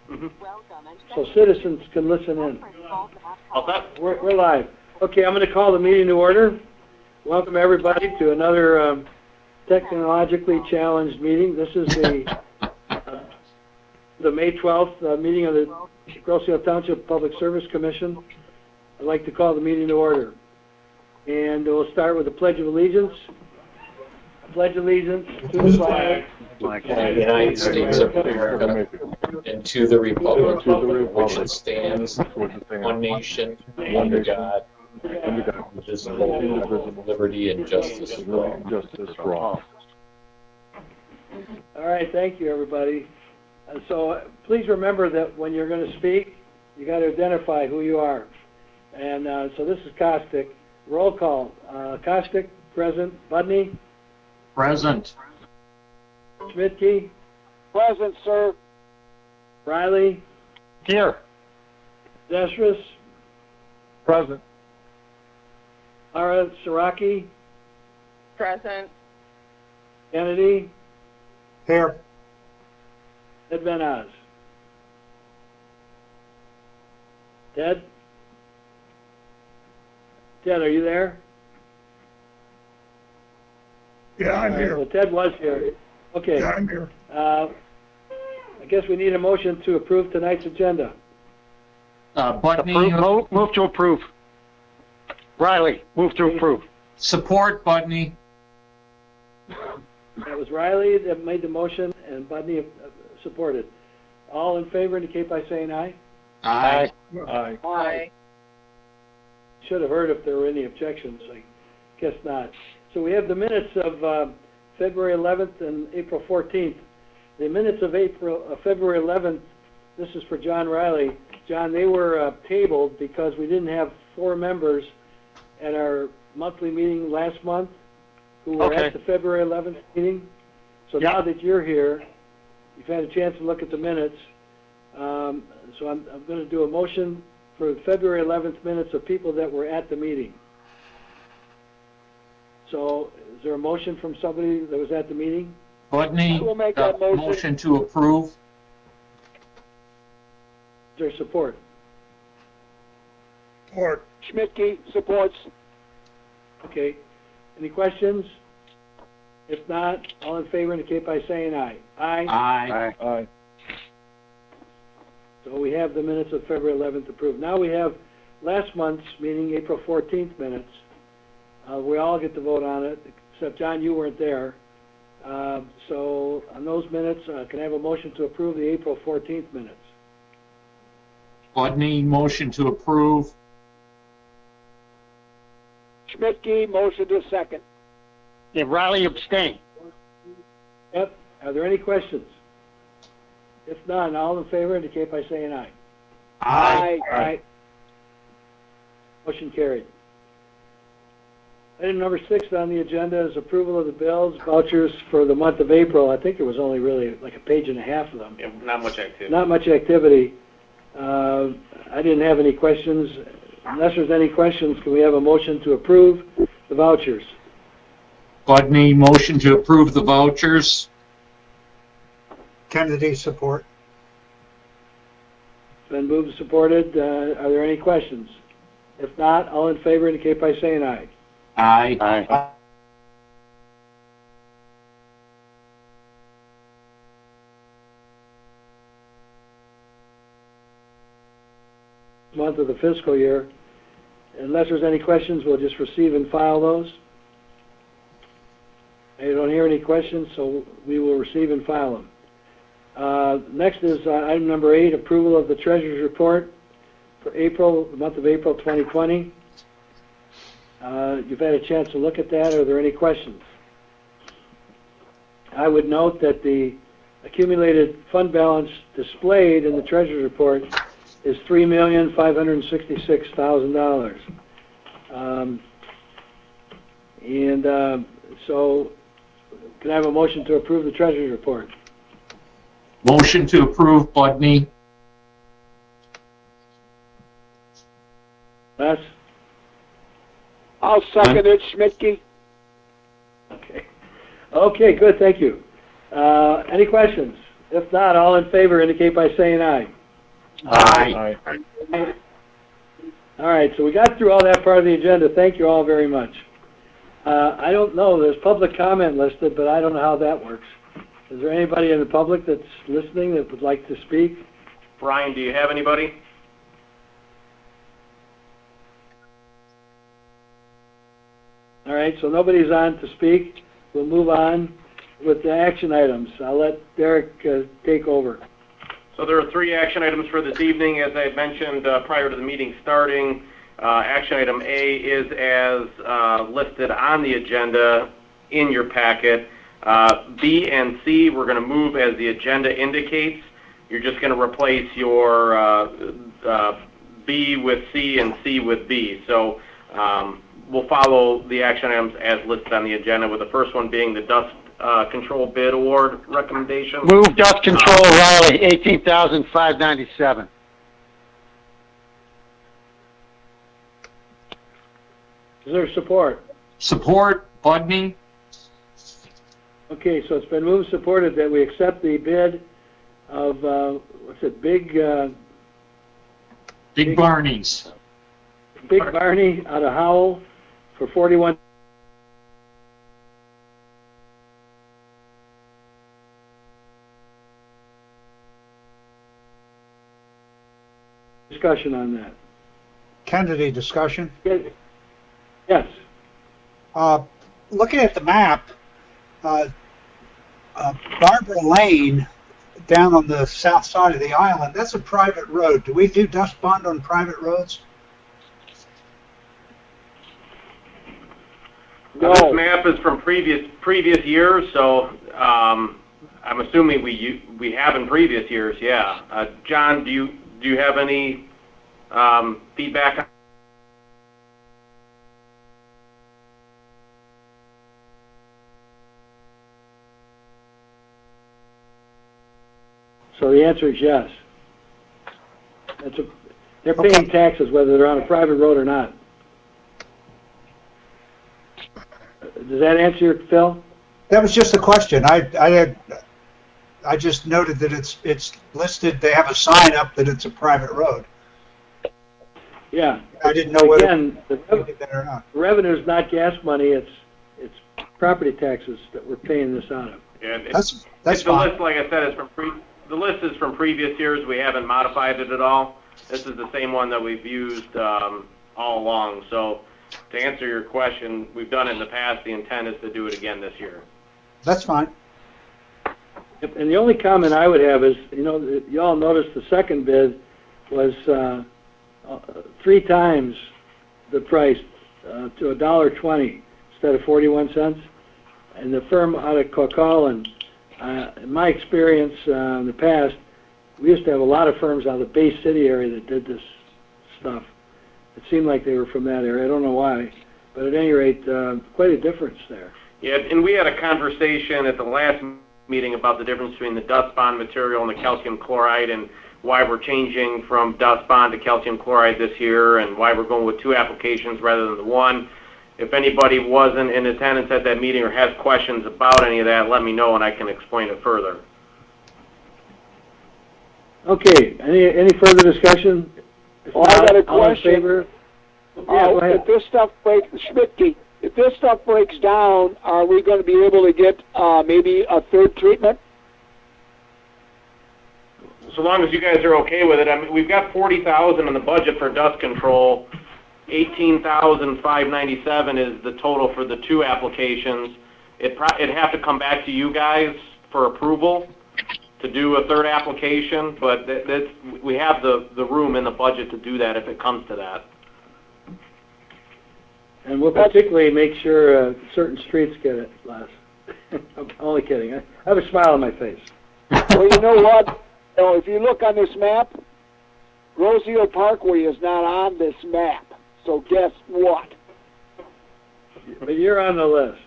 So citizens can listen in. All set? We're live. Okay, I'm going to call the meeting to order. Welcome everybody to another technologically challenged meeting. This is the May 12th meeting of the Costick Township Public Service Commission. I'd like to call the meeting to order. And we'll start with the Pledge of Allegiance. I pledge allegiance to the flag of the United States of America and to the republic for which it stands, one nation, under God, indivisible, with liberty and justice for all. All right, thank you, everybody. So please remember that when you're going to speak, you got to identify who you are. And so this is Costick. Roll call. Costick, present. Budny? Present. Schmidtke? Present, sir. Reilly? Here. Pusdesris? Present. Lara Saraki? Present. Kennedy? Here. Ted Van Oz? Ted? Ted, are you there? Yeah, I'm here. Well, Ted was here. Okay. Yeah, I'm here. I guess we need a motion to approve tonight's agenda. Budny, Move to approve. Reilly, move to approve. support Budny. That was Reilly that made the motion, and Budny supported. All in favor indicate by saying aye. Aye. Aye. Aye. Should have heard if there were any objections. I guess not. So we have the minutes of February 11th and April 14th. The minutes of February 11th, this is for John Reilly. John, they were tabled because we didn't have 4 members at our monthly meeting last month who were at the February 11th meeting. So now that you're here, you've had a chance to look at the minutes. So I'm going to do a motion for the February 11th minutes of people that were at the meeting. So is there a motion from somebody that was at the meeting? Budny, We'll make that motion. motion to approve. Is there support? Support. Schmidtke supports. Okay. Any questions? If not, all in favor indicate by saying aye. Aye. Aye. Aye. So we have the minutes of February 11th approved. Now we have last month's meeting, April 14th minutes. We all get to vote on it, except John, you weren't there. So on those minutes, can I have a motion to approve the April 14th minutes? Budny, motion to approve. Schmidtke, motion to second. Yeah, Reilly abstain. Yep. Are there any questions? If none, all in favor indicate by saying aye. Aye. Aye. Motion carried. Item number 6 on the agenda is approval of the bills, vouchers for the month of April. I think it was only really like a page and a half of them. Yeah, not much activity. Not much activity. I didn't have any questions. Unless there's any questions, can we have a motion to approve the vouchers? Budny, motion to approve the vouchers. Kennedy support. Been moved and supported. Are there any questions? If not, all in favor indicate by saying aye. Aye. Aye. Month of the fiscal year. Unless there's any questions, we'll just receive and file those. I don't hear any questions, so we will receive and file them. Next is item number 8, approval of the Treasurer's report for April, the month of April 2020. You've had a chance to look at that. Are there any questions? I would note that the accumulated fund balance displayed in the Treasurer's report is $3,566,000. So can I have a motion to approve the Treasurer's report? Motion to approve Budny. Les? I'll second it, Schmidtke. Okay. Okay, good, thank you. Any questions? If not, all in favor indicate by saying aye. Aye. All right, so we got through all that part of the agenda. Thank you all very much. I don't know, there's public comment listed, but I don't know how that works. Is there anybody in the public that's listening that would like to speak? Brian, do you have anybody? All right, so nobody's on to speak. We'll move on with the action items. I'll let Derek take over. So there are 3 action items for this evening. As I had mentioned prior to the meeting starting, action item A is as listed on the agenda in your packet. B and C, we're going to move as the agenda indicates. You're just going to replace your B with C and C with B. So we'll follow the action items as listed on the agenda, with the first one being the dust control bid award recommendation. Move dust control, Reilly, $18,597. Is there support? Support, Budny. Okay, so it's been moved, supported that we accept the bid of, what's it, Big Barney's. Big Barney out of Howell for 41. Discussion on that. Kennedy discussion. Yes. Looking at the map, Barbara Lane down on the south side of the island, that's a private road. Do we do dust bond on private roads? No. This map is from previous years, so I'm assuming we have in previous years. Yeah, John, do you have any feedback? So the answer is yes. They're paying taxes whether they're on a private road or not. Does that answer your, Phil? That was just a question. I just noted that it's listed. They have a sign up that it's a private road. Yeah. I didn't know whether they did that or not. The revenue is not gas money. It's property taxes that we're paying this out of. Yeah, That's the fine. list, like I said, is the list is from previous years. We haven't modified it at all. This is the same one that we've used all along. So to answer your question, we've done it in the past. The intent is to do it again this year. That's fine. And the only comment I would have is, you all noticed the second bid was 3 times the price to $1.20 instead of 41 cents. And the firm out of Coquitlam, in my experience in the past, we used to have a lot of firms out of the Bay City area that did this stuff. It seemed like they were from that area. I don't know why. But at any rate, quite a difference there. Yeah, and we had a conversation at the last meeting about the difference between the dust bond material and the calcium chloride, and why we're changing from dust bond to calcium chloride this year, and why we're going with 2 applications rather than the 1. If anybody wasn't in attendance at that meeting or has questions about any of that, let me know and I can explain it further. Okay, any further discussion? If I got a not, all in question. favor? Yeah, go ahead. If this stuff breaks, Schmidtke, if this stuff breaks down, are we going to be able to get maybe a third treatment? So long as you guys are okay with it. I mean, we've got $40,000 in the budget for dust control. $18,597 is the total for the 2 applications. It'd have to come back to you guys for approval to do a 3rd application, but we have the room in the budget to do that if it comes to that. And we'll particularly make sure certain streets get it less. I'm only kidding. I have a smile on my face. Well, you know what? If you look on this map, Rosehill Parkway is not on this map. So guess what? But you're on the list.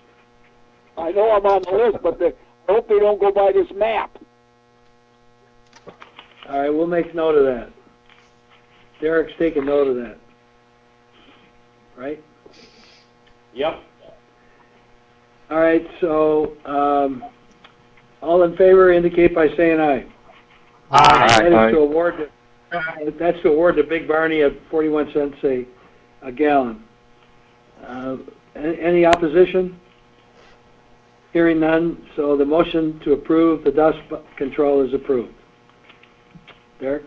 I know I'm on the list, but I hope they don't go by this map. All right, we'll make note of that. Derek's taking note of that. Right? Yep. All right, so all in favor indicate by saying aye. Aye. Ready to award That's to award to Big Barney at 41 cents a gallon. Any opposition? Hearing none, so the motion to approve the dust control is approved. Derek?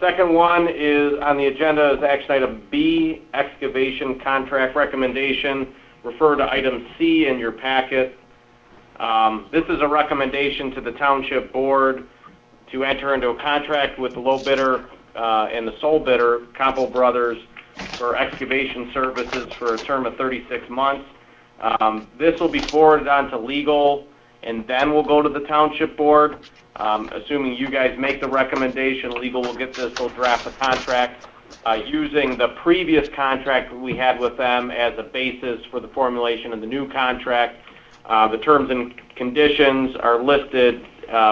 Second one is on the agenda is action item B, excavation contract recommendation. Refer to item C in your packet. This is a recommendation to the Township Board to enter into a contract with the low bidder and the sole bidder, Campo Brothers, for excavation services for a term of 36 months. This will be forwarded on to legal, and then we'll go to the Township Board. Assuming you guys make the recommendation, legal will get this, they'll draft the contract using the previous contract we had with them as a basis for the formulation of the new contract. The terms and conditions are listed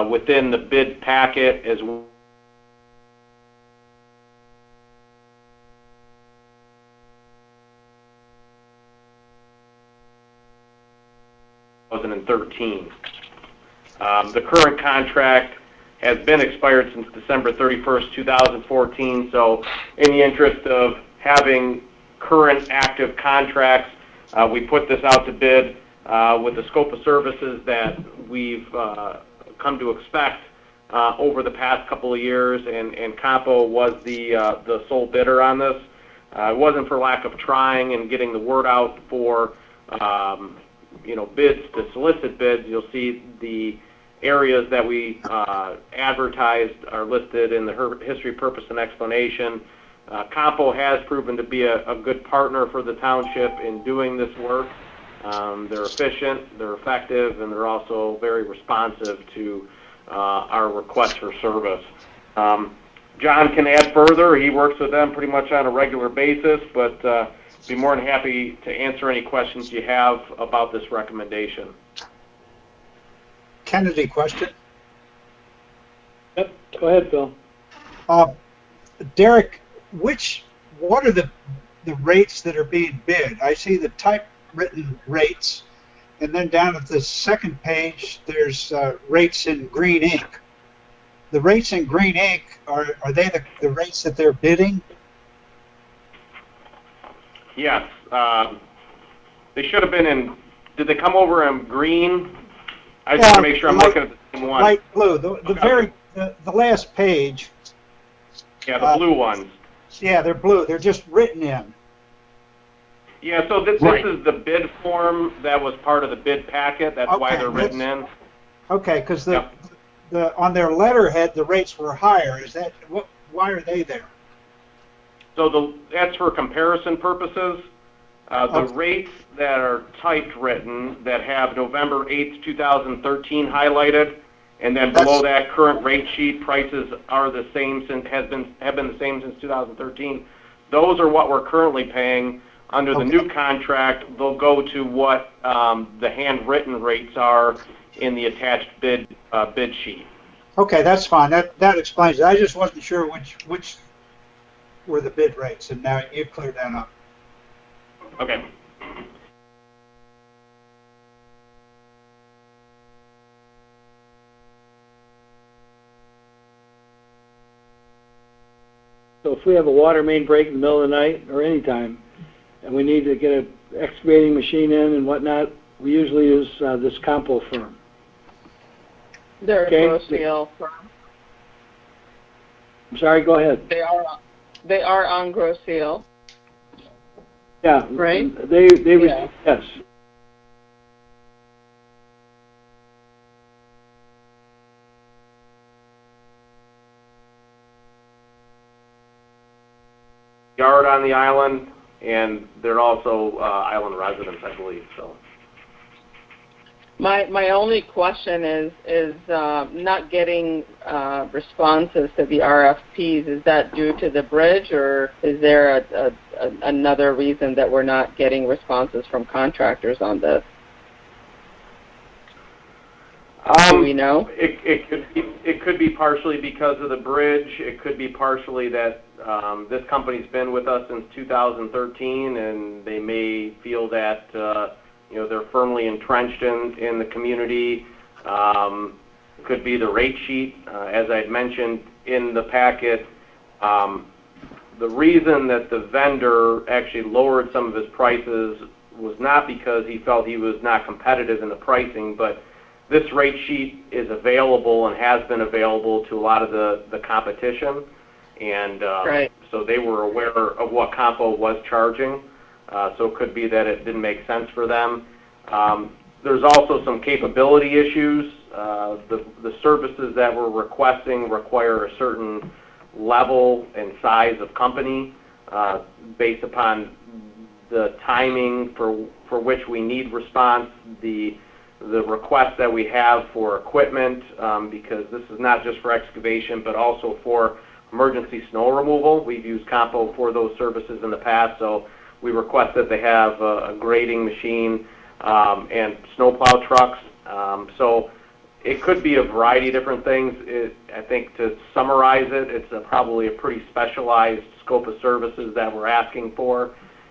within the bid packet as well. 2013. The current contract has been expired since December 31st, 2014, so in the interest of having current active contracts, we put this out to bid with the scope of services that we've come to expect over the past couple of years, and Campo was the sole bidder on this. It wasn't for lack of trying and getting the word out for bids to solicit bids. You'll see the areas that we advertised are listed in the history, purpose, and explanation. Campo has proven to be a good partner for the township in doing this work. They're efficient, they're effective, and they're also very responsive to our requests for service. John can add further. He works with them pretty much on a regular basis, but be more than happy to answer any questions you have about this recommendation. Kennedy question. Yep, go ahead, Phil. Derek, what are the rates that are being bid? I see the typewritten rates, and then down at the second page, there's rates in green ink. The rates in green ink, are they the rates that they're bidding? Yes. They should have been in, did they come over in green? I just want to make sure I'm looking at the same one. Light blue, the last page. Yeah, the blue ones. Yeah, they're blue. They're just written in. Yeah, so this is the bid form that was part of the bid packet. That's why they're written in. Okay, because on their letterhead, the rates were higher. Why are they there? So that's for comparison purposes. The rates that are typewritten that have November 8th, 2013 highlighted, and then below that current rate sheet prices are the same have been the same since 2013. Those are what we're currently paying. Under the new contract, they'll go to what the handwritten rates are in the attached bid sheet. Okay, that's fine. That explains it. I just wasn't sure which were the bid rates, and now you cleared that up. Okay. So if we have a water main break in the middle of the night or any time, and we need to get an excavating machine in and whatnot, we usually use this Campo firm. They're Okay. a gross seal firm. I'm sorry, go ahead. They are on gross seal. Yeah. Right? Yes. Yard on the island, and they're also island residents, I believe. So. My only question is not getting responses to the RFPs. Is that due to the bridge, or is there another reason that we're not getting responses from contractors on this? Do we know? It could be partially because of the bridge. It could be partially that this company's been with us since 2013, and they may feel that they're firmly entrenched in the community. Could be the rate sheet. As I had mentioned in the packet, The reason that the vendor actually lowered some of his prices was not because he felt he was not competitive in the pricing, but this rate sheet is available and has been available to a lot of the competition, and Right. so they were aware of what Compo was charging, so it could be that it didn't make sense for them. There's also some capability issues. The services that we're requesting require a certain level and size of company based upon the timing for which we need response, the request that we have for equipment, because this is not just for excavation but also for emergency snow removal. We've used Compo for those services in the past, so we request that they have a grading machine and snowplow trucks. So it could be a variety of different things. I think to summarize it, it's probably a pretty specialized scope of services that we're asking for,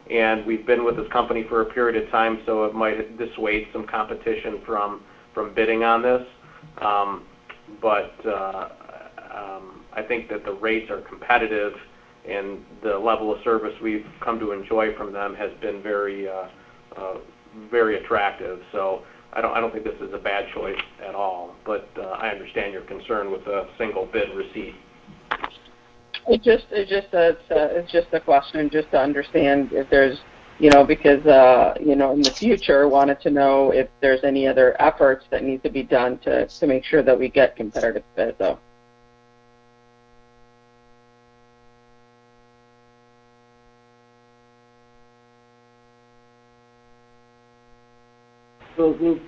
and we've been with this company for a period of time, so it might dissuade some competition from bidding on this. But I think that the rates are competitive, and the level of service we've come to enjoy from them has been very attractive. So I don't think this is a bad choice at all, but I understand your concern with a single bid receipt. It's just a question, just to understand if there's, because, in the future, wanted to know if there's any other efforts that need to be done to make sure that we get competitive bids, though. We'll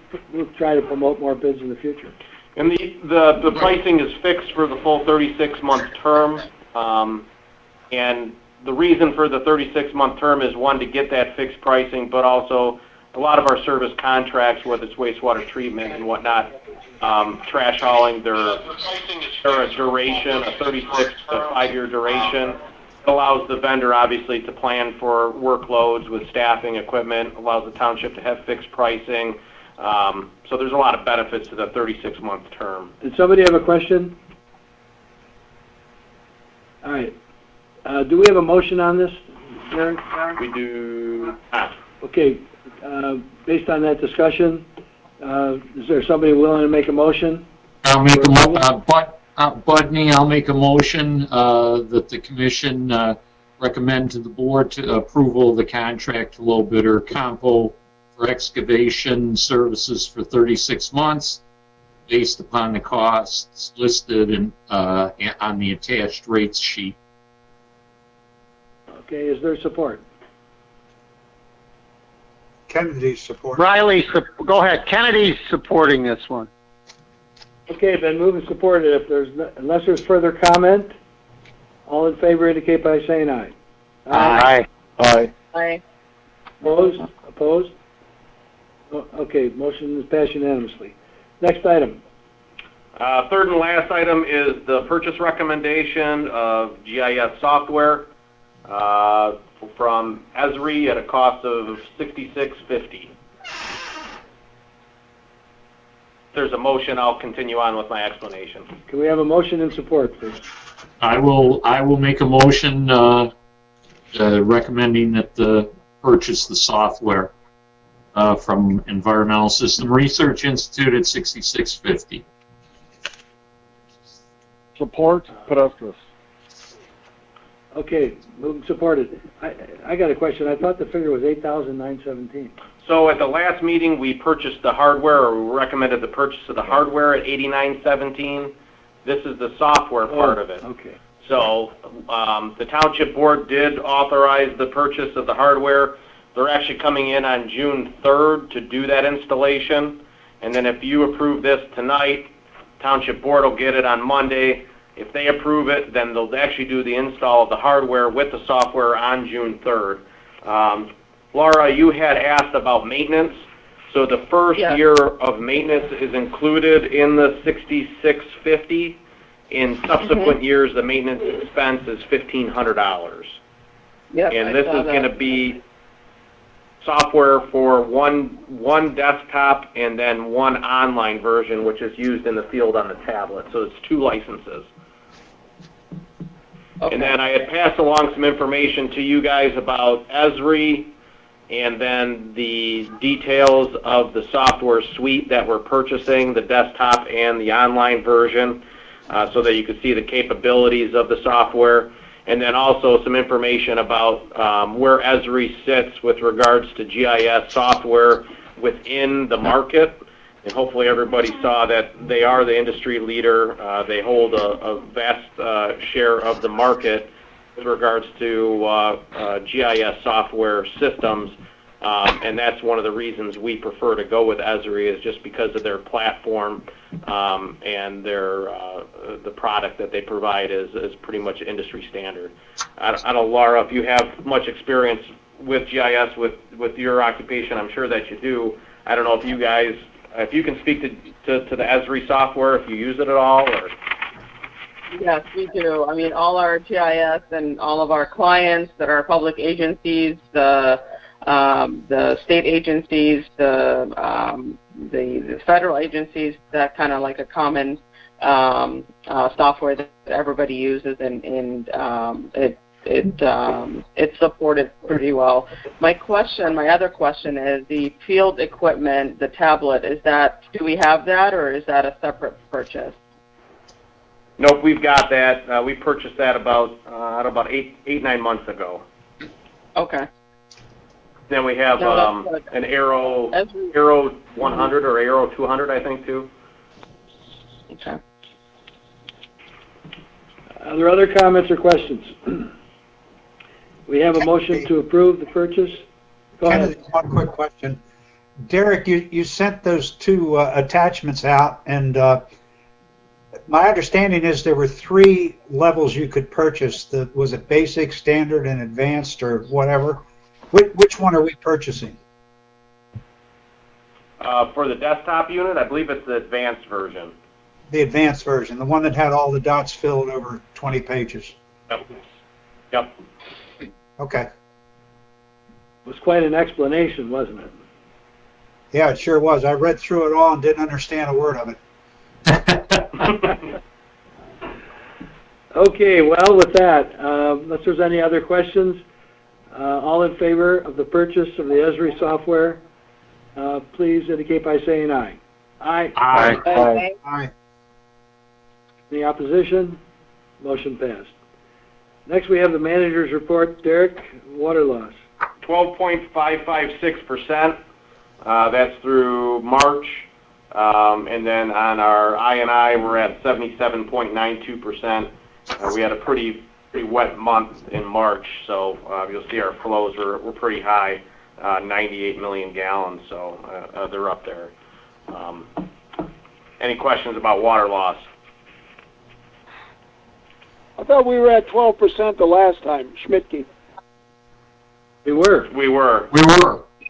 try to promote more bids in the future. And the pricing is fixed for the full 36-month term, and the reason for the 36-month term is, one, to get that fixed pricing, but also a lot of our service contracts, whether it's wastewater treatment and whatnot, trash hauling, they're a duration, a 36 to 5-year duration. It allows the vendor, obviously, to plan for workloads with staffing, equipment, allows the township to have fixed pricing. So there's a lot of benefits to the 36-month term. Did somebody have a question? All right. Do we have a motion on this, Aaron? We do not. Okay. Based on that discussion, is there somebody willing to make a motion? I'll make Budny, I'll make a motion that the commission recommend to the board to approval of the contract to low bidder Compo for excavation services for 36 months based upon the costs listed on the attached rates sheet. Okay, is there support? Kennedy's support. Reilly, go ahead. Kennedy's supporting this one. Okay, been moved and supported. Unless there's further comment, all in favor indicate by saying aye. Aye. Aye. Aye. Opposed? Opposed? Okay, motion is passed unanimously. Next item. Third and last item is the purchase recommendation of GIS software from Esri at a cost of $66.50. If there's a motion, I'll continue on with my explanation. Can we have a motion in support, please? I will make a motion recommending that the purchase the software from Environmental System Research Institute at $66.50. Support, Pusdesris. Okay, moved and supported. I got a question. I thought the figure was $8,917. So at the last meeting, we purchased the hardware, or we recommended the purchase of the hardware at $89.17. This is the software part of it. Okay. So the Township Board did authorize the purchase of the hardware. They're actually coming in on June 3rd to do that installation. And then if you approve this tonight, Township Board will get it on Monday. If they approve it, then they'll actually do the install of the hardware with the software on June 3rd. Laura, you had asked about maintenance. So the first year of maintenance is included in the $66.50. In subsequent years, the maintenance expense is $1,500. Yep, And this is going to be software for one desktop and then one online version, which is used in the field on the tablet. So it's 2 licenses. Okay. And then I had passed along some information to you guys about Esri, and then the details of the software suite that we're purchasing, the desktop and the online version, so that you could see the capabilities of the software. And then also some information about where Esri sits with regards to GIS software within the market. And hopefully everybody saw that they are the industry leader. They hold a vast share of the market with regards to GIS software systems. And that's one of the reasons we prefer to go with Esri, is just because of their platform and their the product that they provide is pretty much industry standard. I don't know, Laura, if you have much experience with GIS with your occupation. I'm sure that you do. I don't know if you guys, if you can speak to the Esri software, if you use it at all, or... Yes, we do. I mean, all our GIS and all of our clients that are public agencies, the state agencies, the federal agencies, that kind of like a common software that everybody uses, and it's supported pretty well. My other question is the field equipment, the tablet. Do we have that, or is that a separate purchase? Nope, we've got that. We purchased that about 9 months ago. Okay. Then we have an Aero 100 or Aero 200, I think, too. Okay. Are there other comments or questions? We have a motion to approve the purchase. Go ahead. Kennedy, one quick question. Derek, you sent those two attachments out, and my understanding is there were 3 levels you could purchase. Was it basic, standard, and advanced, or whatever? Which one are we purchasing? For the desktop unit, I believe it's the advanced version. The advanced version, the one that had all the dots filled over 20 pages. Yep. Okay. It was quite an explanation, wasn't it? Yeah, it sure was. I read through it all and didn't understand a word of it. Okay, well, with that, unless there's any other questions, all in favor of the purchase of the Esri software, please indicate by saying aye. Aye. Aye. Aye. Any opposition? Motion passed. Next, we have the manager's report. Derek, water loss. 12.556%. That's through March. And then on our I&I, we're at 77.92%. We had a pretty wet month in March, so you'll see our flows were pretty high, 98 million gallons, so they're up there. Any questions about water loss? I thought we were at 12% the last time, Schmidtke. We were.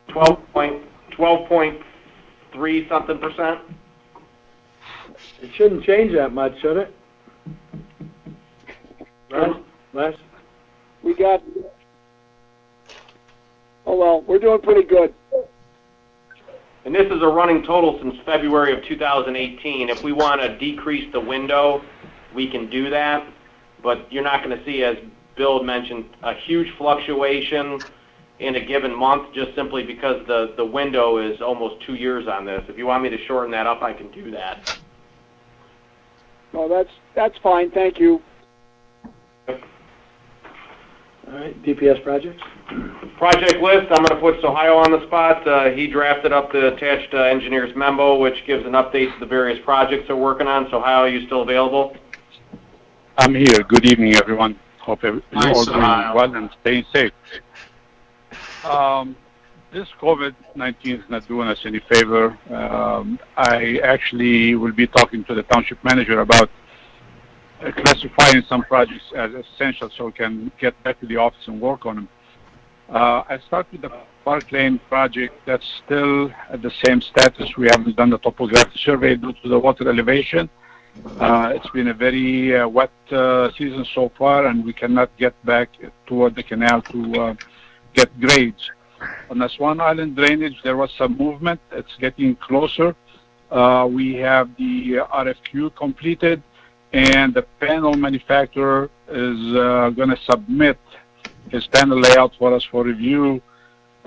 12.3 something percent. It shouldn't change that much, should it? Les? We got... Oh, well, we're doing pretty good. And this is a running total since February of 2018. If we want to decrease the window, we can do that. But you're not going to see, as Bill mentioned, a huge fluctuation in a given month, just simply because the window is almost 2 years on this. If you want me to shorten that up, I can do that. No, that's fine. Thank you. All right, DPS projects. Project list, I'm going to put Ohio on the spot. He drafted up the attached engineer's memo, which gives an update to the various projects they're working on. So, Ohio, are you still available? I'm here. Good evening, everyone. Hope you're all doing Ohio. well and staying safe. This COVID-19 is not doing us any favor. I actually will be talking to the township manager about classifying some projects as essential so we can get back to the office and work on them. I start with the Park Lane project. That's still at the same status. We haven't done the topographic survey due to the water elevation. It's been a very wet season so far, and we cannot get back toward the canal to get grades. On the Swan Island drainage, there was some movement. It's getting closer. We have the RFQ completed, and the panel manufacturer is going to submit his panel layout for us for review.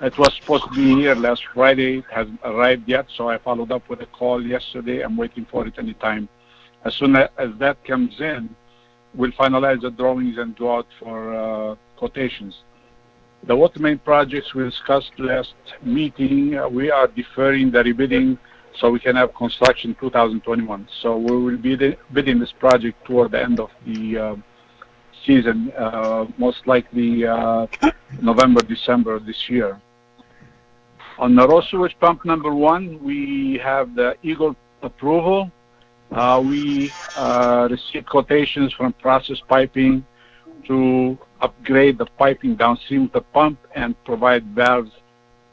It was supposed to be here last Friday. It hasn't arrived yet, so I followed up with a call yesterday. I'm waiting for it anytime. As soon as that comes in, we'll finalize the drawings and go out for quotations. The water main projects we discussed last meeting, we are deferring the rebidding so we can have construction 2021. So we will be bidding this project toward the end of the season, most likely November, December this year. On the raw sewage pump number 1, we have the Eagle approval. We received quotations from Process Piping to upgrade the piping downstream of the pump and provide valves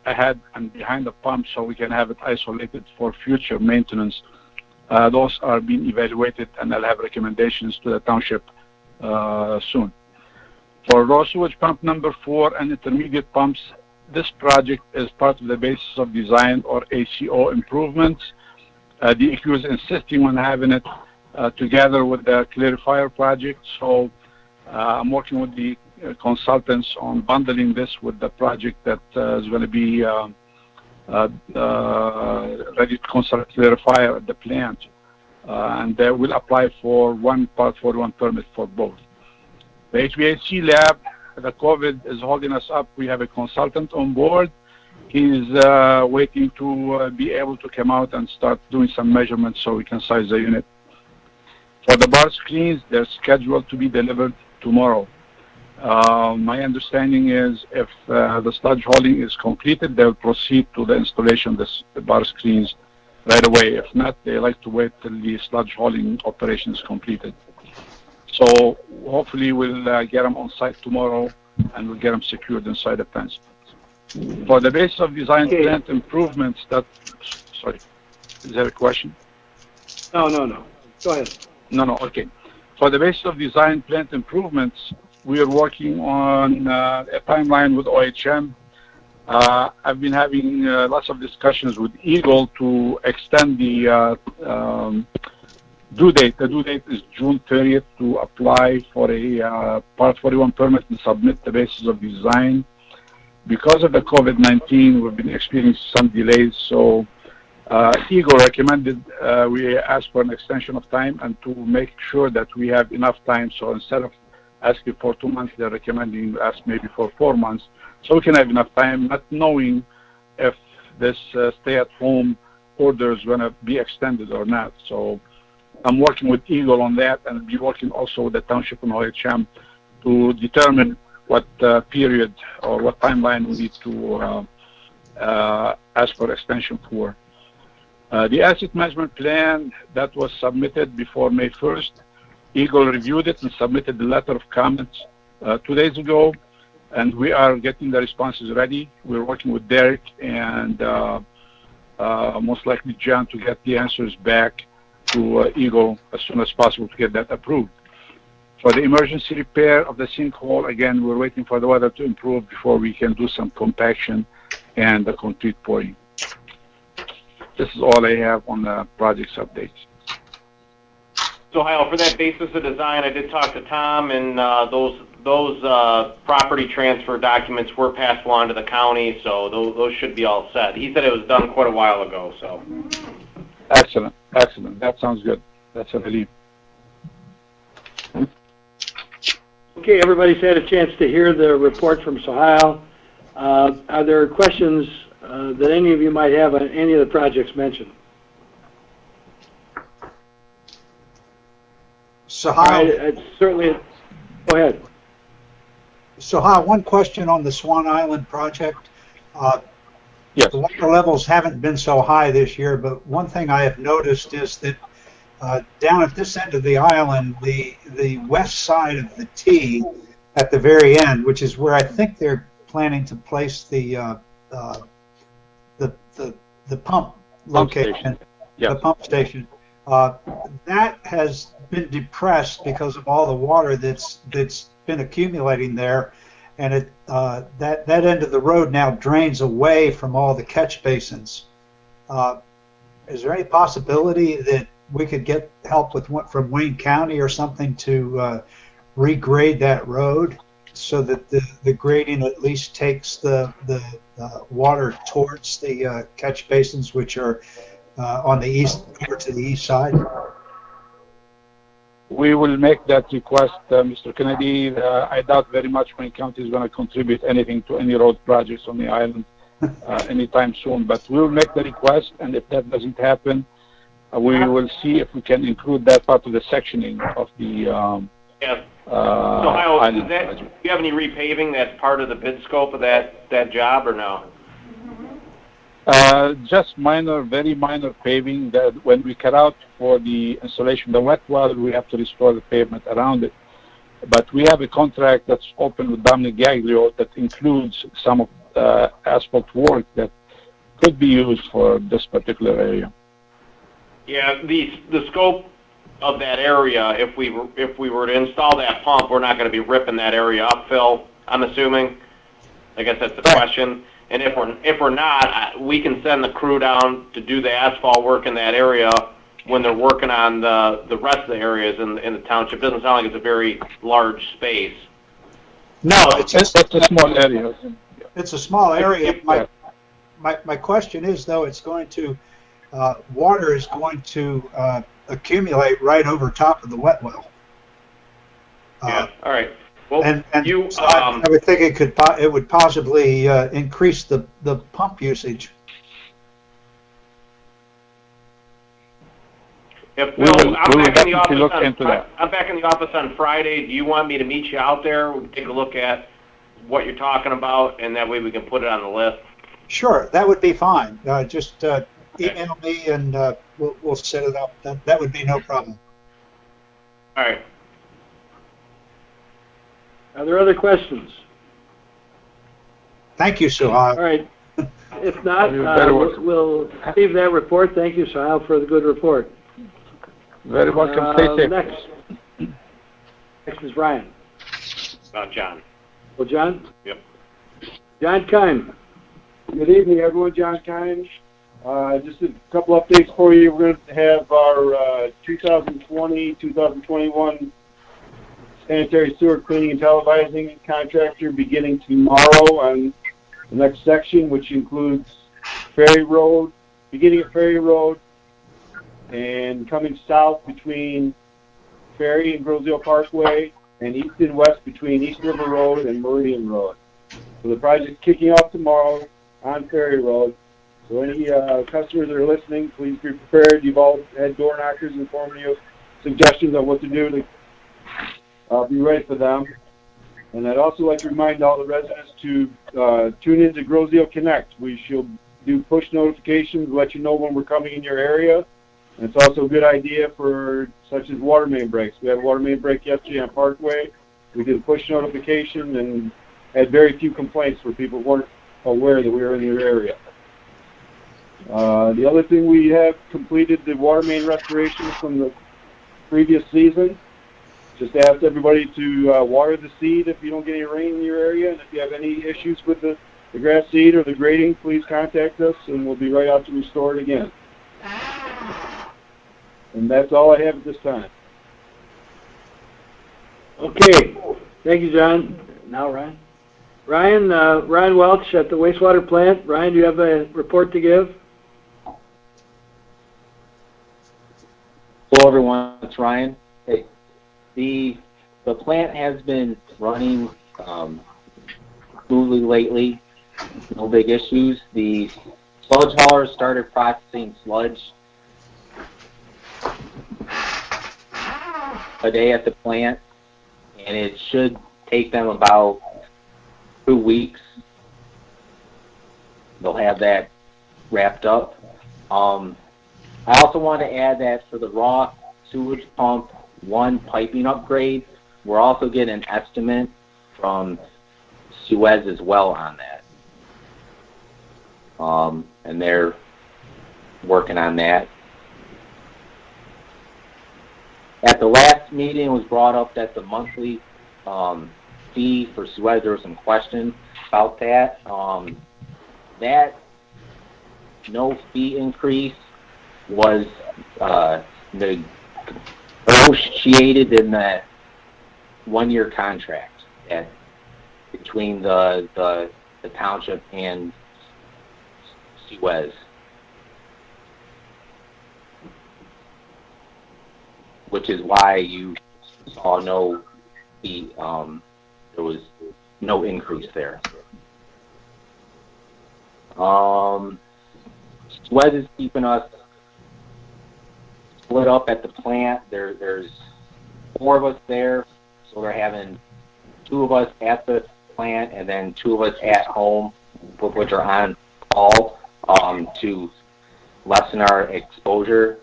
ahead and behind the pump so we can have it isolated for future maintenance. Those are being evaluated, and I'll have recommendations to the township soon. For raw sewage pump number 4 and intermediate pumps, this project is part of the basis of design or ACO improvements. The EQ is insisting on having it together with the clarifier project, so I'm working with the consultants on bundling this with the project that is going to be ready to construct clarifier at the plant, and they will apply for one Part 41 permit for both. The HVAC lab, the COVID is holding us up. We have a consultant on board. He's waiting to be able to come out and start doing some measurements so we can size the unit. For the bar screens, they're scheduled to be delivered tomorrow. My understanding is if the sludge hauling is completed, they'll proceed to the installation of the bar screens right away. If not, they like to wait till the sludge hauling operation is completed. So hopefully we'll get them on site tomorrow and we'll get them secured inside the fence. For the basis of design plant improvements, sorry, is there a question? No. Go ahead. No, okay. For the basis of design plant improvements, we are working on a timeline with OHM. I've been having lots of discussions with Eagle to extend the due date. The due date is June 30th to apply for a Part 41 permit and submit the basis of design. Because of the COVID-19, we've been experiencing some delays, so Eagle recommended we ask for an extension of time and to make sure that we have enough time. So instead of asking for 2 months, they're recommending us maybe for 4 months, so we can have enough time, not knowing if this stay-at-home order is going to be extended or not. So I'm working with Eagle on that, and I'll be working also with the Township and OHM to determine what period or what timeline we need to ask for extension for. The asset management plan that was submitted before May 1st, Eagle reviewed it and submitted the letter of comments 2 days ago, and we are getting the responses ready. We're working with Derek and most likely John to get the answers back to Eagle as soon as possible to get that approved. For the emergency repair of the sinkhole, again, we're waiting for the weather to improve before we can do some compaction and the concrete pouring. This is all I have on the project's updates. So, Heil, for that basis of design, I did talk to Tom, and those property transfer documents were passed along to the county, so those should be all set. He said it was done quite a while ago, so. Excellent. That sounds good. That's a relief. Okay, everybody's had a chance to hear the report from Sohail. Are there questions that any of you might have on any of the projects mentioned? Sohail, Certainly, go ahead. Sohail, one question on the Swan Island project. Yes. The water levels haven't been so high this year, but one thing I have noticed is that down at this end of the island, the west side of the T at the very end, which is where I think they're planning to place the pump location, Yes. the pump station, that has been depressed because of all the water that's been accumulating there, and that end of the road now drains away from all the catch basins. Is there any possibility that we could get help with from Wayne County or something to regrade that road so that the grading at least takes the water towards the catch basins, which are on the east, over to the east side? We will make that request, Mr. Kennedy. I doubt very much Wayne County is going to contribute anything to any road projects on the island anytime soon. But we will make the request, and if that doesn't happen, we will see if we can include that part of the sectioning of the Ohio, island do you have any repaving that's part of the bid scope of that job or no? Just minor, very minor paving. That when we cut out for the installation of the wet well, we have to restore the pavement around it. But we have a contract that's open with Dominic Gaglio that includes some of asphalt work that could be used for this particular area. Yeah, the scope of that area, if we were to install that pump, we're not going to be ripping that area up, Phil, I'm assuming. I guess that's the question. And if we're not, we can send the crew down to do the asphalt work in that area when they're working on the rest of the areas in the township. It doesn't sound like it's a very large space. No, it's a small area. It's a small area. My question is, though, it's going to water is going to accumulate right over top of the wet well. Yeah. All right. Well, so I would think it would possibly increase the pump usage. If Phil, I'm back in the office on Friday. Do you want me to meet you out there? We'll take a look at what you're talking about, and that way we can put it on the list. Sure, that would be fine. Just email me, and we'll set it up. That would be no problem. All right. Are there other questions? Thank you, Suhail. All right. If not, we'll leave that report. Thank you, Suhail, for the good report. Very welcome. Stay safe. Next is Ryan. John. Well, John? Yep. John Keim. Good evening, everyone. John Keim. Just a couple updates for you. We're going to have our 2020-2021 sanitary sewer cleaning and televising contractor beginning tomorrow on the next section, which includes Ferry Road, beginning at Ferry Road, and coming south between Ferry and Grosdale Parkway, and east and west between East River Road and Meridian Road. So the project's kicking off tomorrow on Ferry Road. So any customers that are listening, please be prepared. You've all had door knockers informing you of suggestions on what to do to be ready for them. And I'd also like to remind all the residents to tune into Grosdale Connect. We shall do push notifications, let you know when we're coming in your area. And it's also a good idea for such as water main breaks. We had a water main break yesterday on Parkway. We did a push notification and had very few complaints where people weren't aware that we were in your area. The other thing, we have completed the water main restoration from the previous season. Just ask everybody to water the seed if you don't get any rain in your area. And if you have any issues with the grass seed or the grading, please contact us and we'll be right out to restore it again. And that's all I have at this time. Okay. Thank you, John. Now, Ryan. Ryan Welch at the wastewater plant. Ryan, do you have a report to give? Hello, everyone. It's Ryan. Hey, the plant has been running smoothly lately. No big issues. The sludge haulers started processing sludge a day at the plant, and it should take them about 2 weeks. They'll have that wrapped up. I also want to add that for the raw sewage pump 1 piping upgrade, we're also getting an estimate from Suez as well on that. And they're working on that. At the last meeting, it was brought up that the monthly fee for Suez, there were some questions about that. That no fee increase was negotiated in the one-year contract between the township and Sewage, which is why you saw there was no increase there. Sewage is keeping us split up at the plant. There's 4 of us there, so they're having 2 of us at the plant and then 2 of us at home, which are on call to lessen our exposure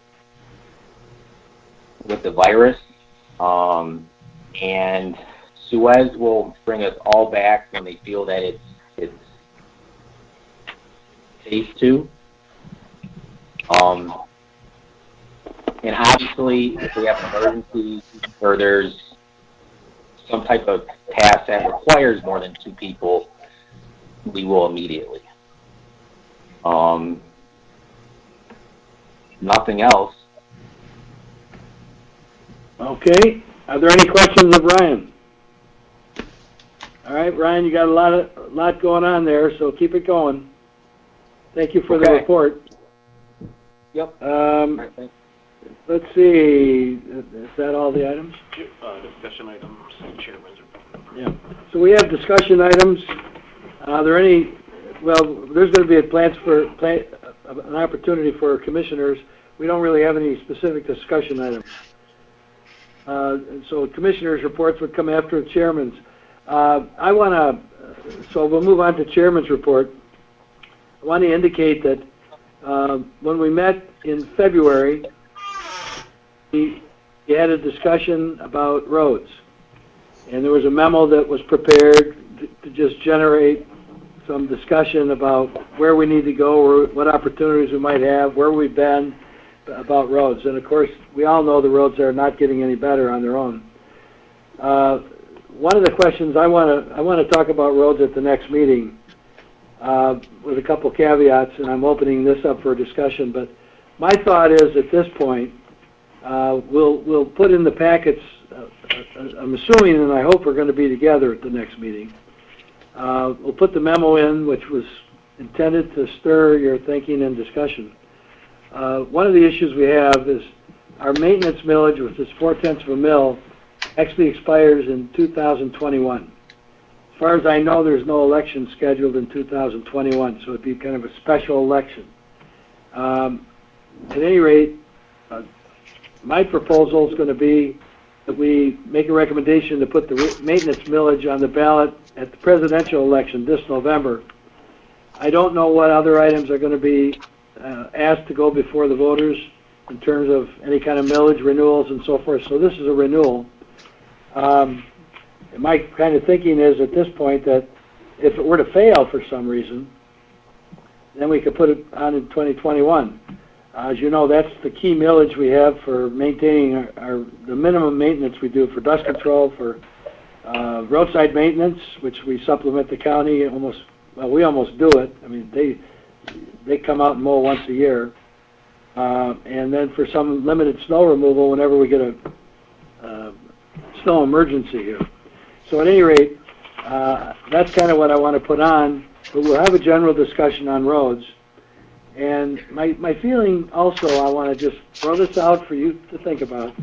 with the virus. And Sewage will bring us all back when they feel that it's safe to. And obviously, if we have an emergency or there's some type of task that requires more than 2 people, we will immediately. Nothing else. Okay. Are there any questions of Ryan? All right, Ryan, you got a lot going on there, so keep it going. Thank you for the report. Yep. Let's see. Is that all the items? Discussion items, chairman's report. Yeah. So we have discussion items. Are there any? Well, there's going to be an opportunity for commissioners. We don't really have any specific discussion items. So commissioners' reports would come after the chairman's. So we'll move on to chairman's report. I want to indicate that when we met in February, we had a discussion about roads. And there was a memo that was prepared to just generate some discussion about where we need to go, or what opportunities we might have, where we've been about roads. And of course, we all know the roads are not getting any better on their own. One of the questions I want to talk about roads at the next meeting with a couple caveats, and I'm opening this up for discussion. But my thought is, at this point, we'll put in the packets. I'm assuming, and I hope we're going to be together at the next meeting. We'll put the memo in, which was intended to stir your thinking and discussion. One of the issues we have is our maintenance millage, which is 0.4 of a mil, actually expires in 2021. As far as I know, there's no election scheduled in 2021, so it'd be kind of a special election. At any rate, my proposal is going to be that we make a recommendation to put the maintenance millage on the ballot at the presidential election this November. I don't know what other items are going to be asked to go before the voters in terms of any kind of millage renewals and so forth. So this is a renewal. My kind of thinking is at this point that if it were to fail for some reason, then we could put it on in 2021. As you know, that's the key millage we have for maintaining the minimum maintenance we do for dust control, for roadside maintenance, which we supplement the county almost. Well, we almost do it. I mean, they come out and mow once a year, and then for some limited snow removal whenever we get a snow emergency here. So at any rate, that's kind of what I want to put on. But we'll have a general discussion on roads. And my feeling also, I want to just throw this out for you to think about.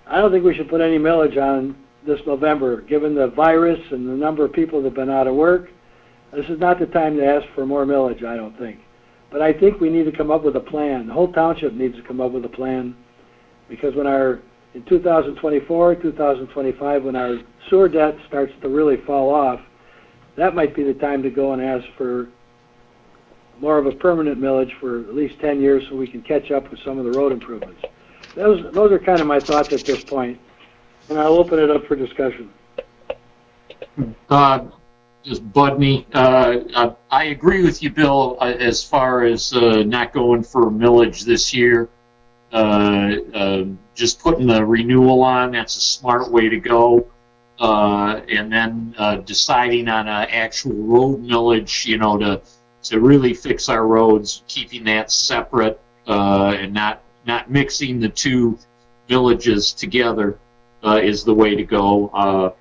I don't think we should put any millage on this November, given the virus and the number of people that have been out of work. This is not the time to ask for more millage, I don't think. But I think we need to come up with a plan. The whole township needs to come up with a plan, because in 2024, 2025, when our sewer debt starts to really fall off, that might be the time to go and ask for more of a permanent millage for at least 10 years so we can catch up with some of the road improvements. Those are kind of my thoughts at this point, and I'll open it up for discussion. Just Budny, I agree with you, Bill, as far as not going for millage this year. Just putting the renewal on, that's a smart way to go. And then deciding on an actual road millage, to really fix our roads, keeping that separate and not mixing the two villages together is the way to go.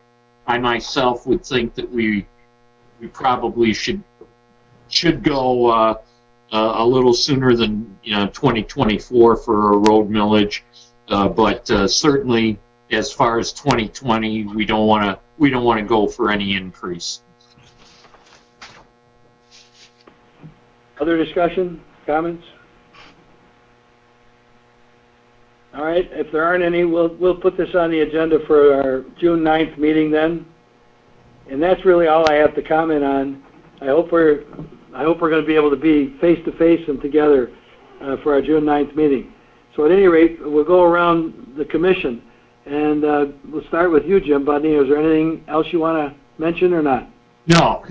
I myself would think that we probably should go a little sooner than 2024 for a road millage, but certainly as far as 2020, we don't want to go for any increase. Other discussion, comments? All right, if there aren't any, we'll put this on the agenda for our June 9th meeting then. And that's really all I have to comment on. I hope we're going to be able to be face to face and together for our June 9th meeting. So at any rate, we'll go around the commission, and we'll start with you, Jim Budny. Is there anything else you want to mention or not? No,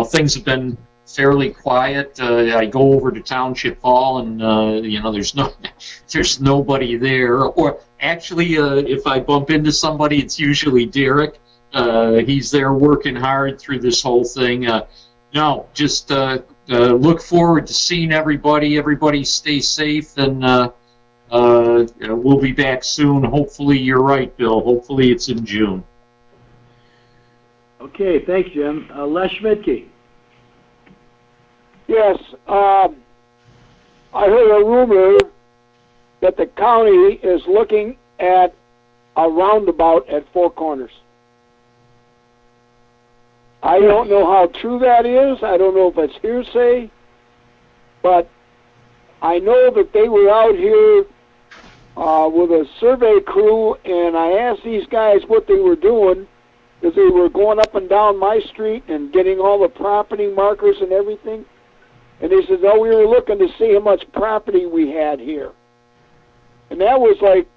things have been fairly quiet. I go over to Township Hall, and there's nobody there. Or actually, if I bump into somebody, it's usually Derek. He's there working hard through this whole thing. No, just look forward to seeing everybody. Everybody stay safe, and we'll be back soon. Hopefully, you're right, Bill. Hopefully, it's in June. Okay, thanks, Jim. Les Schmidtke. Yes, I heard a rumor that the county is looking at a roundabout at Four Corners. I don't know how true that is. I don't know if it's hearsay, but I know that they were out here with a survey crew, and I asked these guys what they were doing, because they were going up and down my street and getting all the property markers and everything. And they said, oh, we were looking to see how much property we had here. And that was like,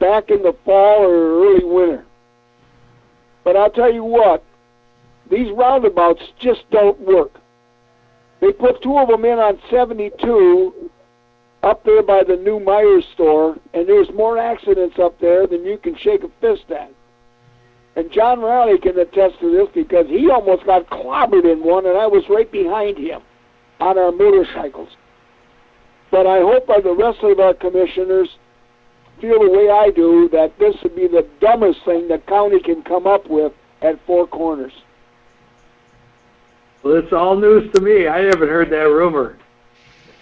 back in the fall or early winter. But I'll tell you what, these roundabouts just don't work. They put 2 of them in on 72 up there by the new Myers store, and there's more accidents up there than you can shake a fist at. And John Reilly can attest to this because he almost got clobbered in one, and I was right behind him on our motorcycles. But I hope the rest of our commissioners feel the way I do, that this would be the dumbest thing the county can come up with at Four Corners. Well, it's all news to me. I haven't heard that rumor.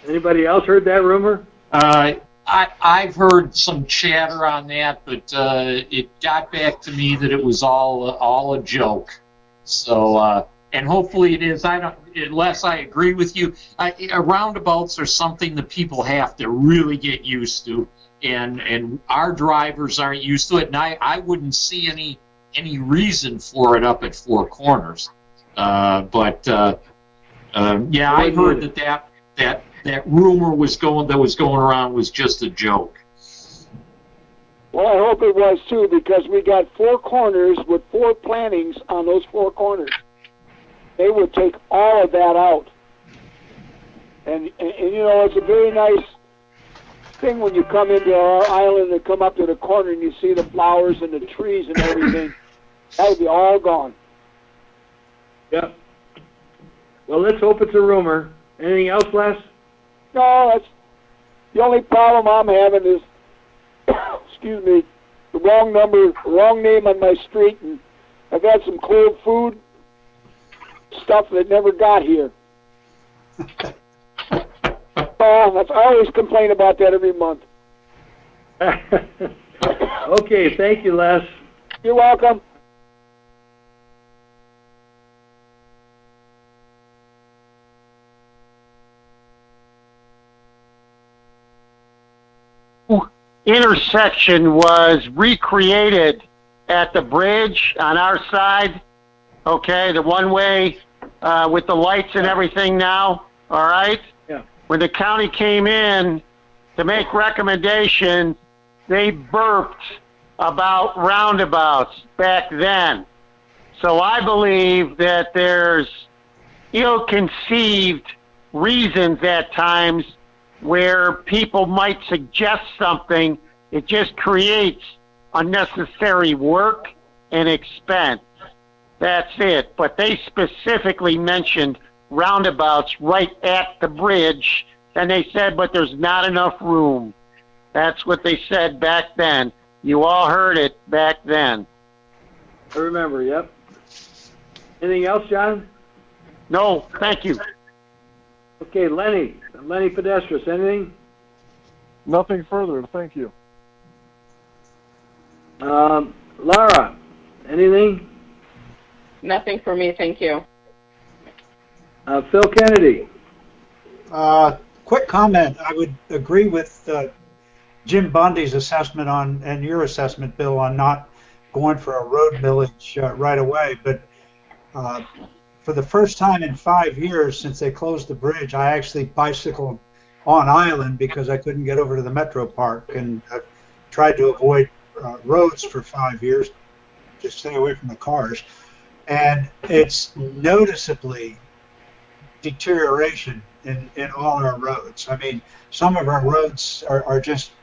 Anybody else heard that rumor? I've heard some chatter on that, but it got back to me that it was all a joke. So, and hopefully it is. Unless I agree with you, roundabouts are something that people have to really get used to, and our drivers aren't used to it. And I wouldn't see any reason for it up at Four Corners. Yeah, I heard that rumor that was going around was just a joke. Well, I hope it was too, because we got 4 corners with 4 plantings on those 4 corners. They would take all of that out. And it's a very nice thing when you come into our island and come up to the corner and you see the flowers and the trees and everything. That would be all gone. Yep. Well, let's hope it's a rumor. Anything else, Les? No, that's the only problem I'm having is, excuse me, the wrong number, wrong name on my street, and I've had some cold food stuff that never got here. I always complain about that every month. Okay, thank you, Les. You're welcome. Intersection was recreated at the bridge on our side, okay, the one-way with the lights and everything now, all right? Yeah. When the county came in to make recommendations, they burped about roundabouts back then. So I believe that there's ill-conceived reasons at times where people might suggest something. It just creates unnecessary work and expense. That's it. But they specifically mentioned roundabouts right at the bridge, and they said, but there's not enough room. That's what they said back then. You all heard it back then. I remember, yep. Anything else, John? No, thank you. Okay, Lenny Pusdesris, anything? Nothing further, thank you. Laura, anything? Nothing for me, thank you. Phil Kennedy. Quick comment. I would agree with Jim Bundy's assessment on, and your assessment, Bill, on not going for a road millage right away. But for the first time in 5 years since they closed the bridge, I actually bicycled on island because I couldn't get over to the Metro Park, and I've tried to avoid roads for 5 years, just stay away from the cars. And it's noticeably deterioration in all our roads. I mean, some of our roads are just,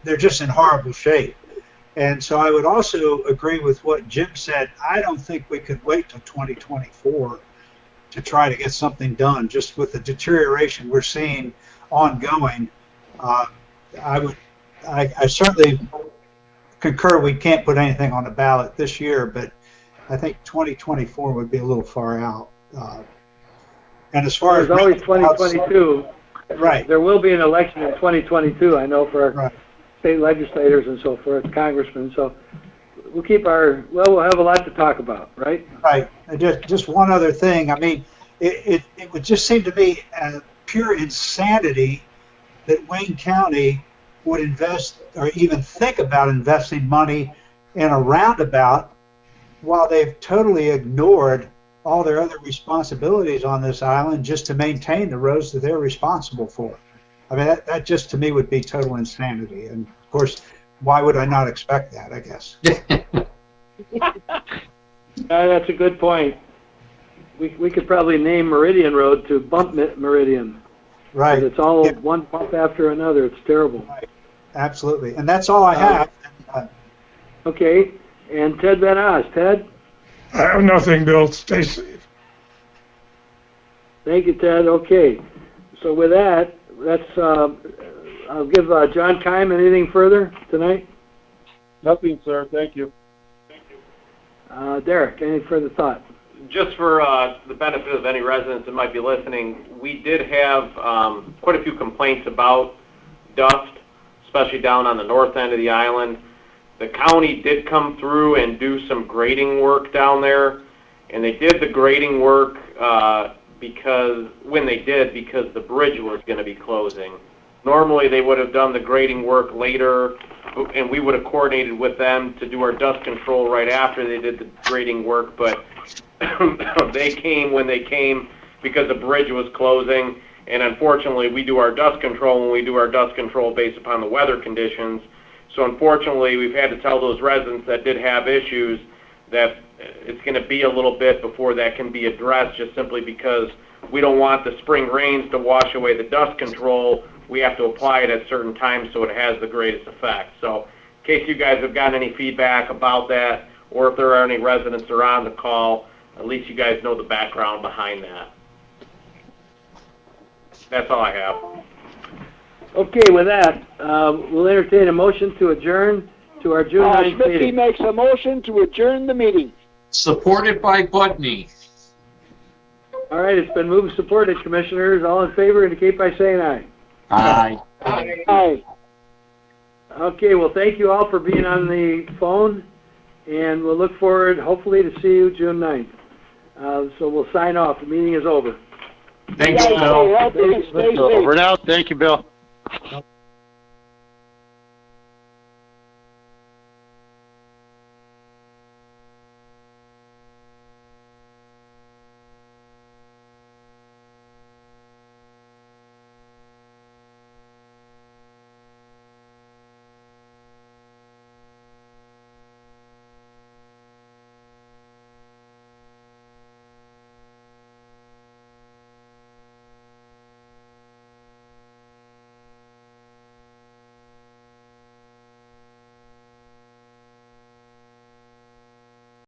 they're just in horrible shape. And so I would also agree with what Jim said. I don't think we could wait till 2024 to try to get something done, just with the deterioration we're seeing ongoing. I certainly concur we can't put anything on the ballot this year, but I think 2024 would be a little far out. And as far as there's always 2022, right? There will be an election in 2022. I know for our state legislators and so forth, congressmen. So we'll keep we'll have a lot to talk about, right? Right. Just one other thing. I mean, it would just seem to me pure insanity that Wayne County would invest or even think about investing money in a roundabout while they've totally ignored all their other responsibilities on this island just to maintain the roads that they're responsible for. I mean, that just to me would be total insanity. And of course, why would I not expect that, I guess? That's a good point. We could probably name Meridian Road to Bump Meridian. Right. It's all one bump after another. It's terrible. Right. Absolutely. And that's all I have. Okay. And Ted Van Oz. Ted? I have nothing, Bill. Stay safe. Thank you, Ted. Okay. So with that, I'll give John Keim anything further tonight? Nothing, sir. Thank you. Derek, any further thought? Just for the benefit of any residents that might be listening, we did have quite a few complaints about dust, especially down on the north end of the island. The county did come through and do some grading work down there, and they did the grading work because the bridge was going to be closing. Normally they would have done the grading work later, and we would have coordinated with them to do our dust control right after they did the grading work, but they came when they came because the bridge was closing, and unfortunately we do our dust control when we do our dust control based upon the weather conditions. So unfortunately we've had to tell those residents that did have issues that it's going to be a little bit before that can be addressed, just simply because we don't want the spring rains to wash away the dust control. We have to apply it at certain times so it has the greatest effect. So in case you guys have gotten any feedback about that, or if there are any residents that are on the call, at least you guys know the background behind that. That's all I have. Okay, with that, we'll entertain a motion to adjourn to our June 9th Schmidtke meeting. makes a motion to adjourn the meeting. Supported by Budny. All right, it's been moved and supported, Commissioners. All in favor indicate by saying aye. Aye. Aye. Okay, well, thank you all for being on the phone, and we'll look forward, hopefully, to see you June 9th. So we'll sign off. The meeting is over. Thanks, Stay Bill. healthy and stay safe. Over and out. Thank you, Bill.